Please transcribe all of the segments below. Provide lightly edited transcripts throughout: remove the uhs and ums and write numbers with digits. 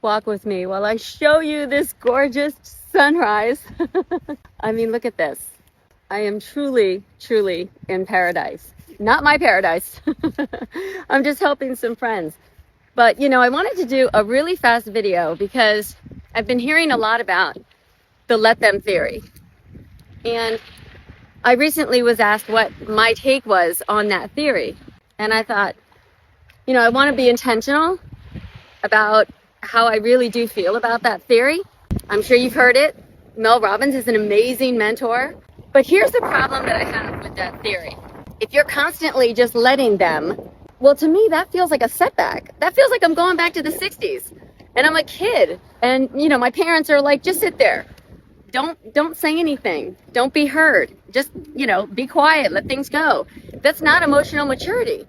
walk with me while I show you this gorgeous sunrise. I mean, look at this. I am truly, truly in paradise. Not my paradise. I'm just helping some friends. But, you know, I wanted to do a really fast video because I've been hearing a lot about the let them theory. And I recently was asked what my take was on that theory. And I thought, you know, I want to be intentional about how I really do feel about that theory. I'm sure you've heard it. Mel Robbins is an amazing mentor. But here's the problem that I have with that theory. If you're constantly just letting them, well, to me, that feels like a setback. That feels like I'm going back to the 60s and I'm a kid. And, you know, my parents are like, just sit there. Don't say anything. Don't be heard. Just, you know, be quiet. Let things go. That's not emotional maturity.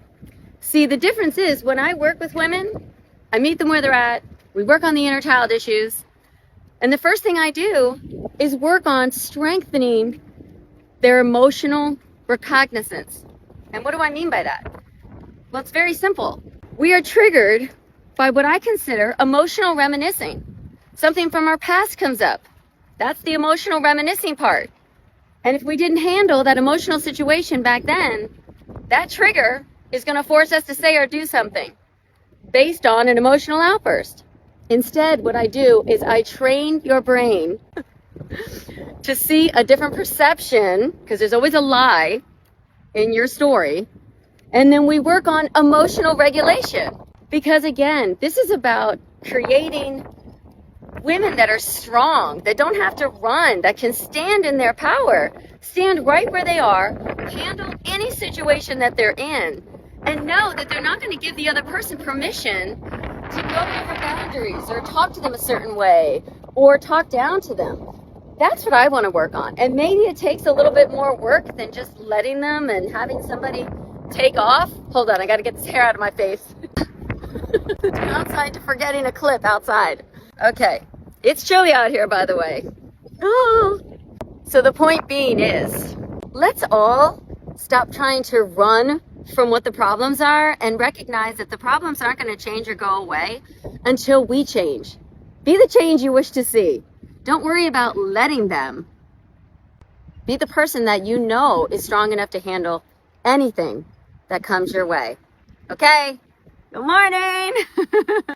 See, the difference is when I work with women, I meet them where they're at. We work on the inner child issues. And the first thing I do is work on strengthening their emotional recognizance. And what do I mean by that? Well, it's very simple. We are triggered by what I consider emotional reminiscing. Something from our past comes up. That's the emotional reminiscing part. And if we didn't handle that emotional situation back then, that trigger is going to force us to say or do something based on an emotional outburst. Instead, what I do is I train your brain to see a different perception, because there's always a lie in your story. And then we work on emotional regulation. Because again, this is about creating women that are strong, that don't have to run, that can stand in their power, stand right where they are, handle any situation that they're in, and know that they're not going to give the other person permission to go over boundaries or talk to them a certain way or talk down to them. That's what I want to work on. And maybe it takes a little bit more work than just letting them and having somebody take off. Hold on, I got to get this hair out of my face. Downside to forgetting a clip outside. Okay, it's chilly out here, by the way. Oh. So the point being is, let's all stop trying to run from what the problems are and recognize that the problems aren't going to change or go away until we change. Be the change you wish to see. Don't worry about letting them. Be the person that you know is strong enough to handle anything that comes your way. Okay? Good morning.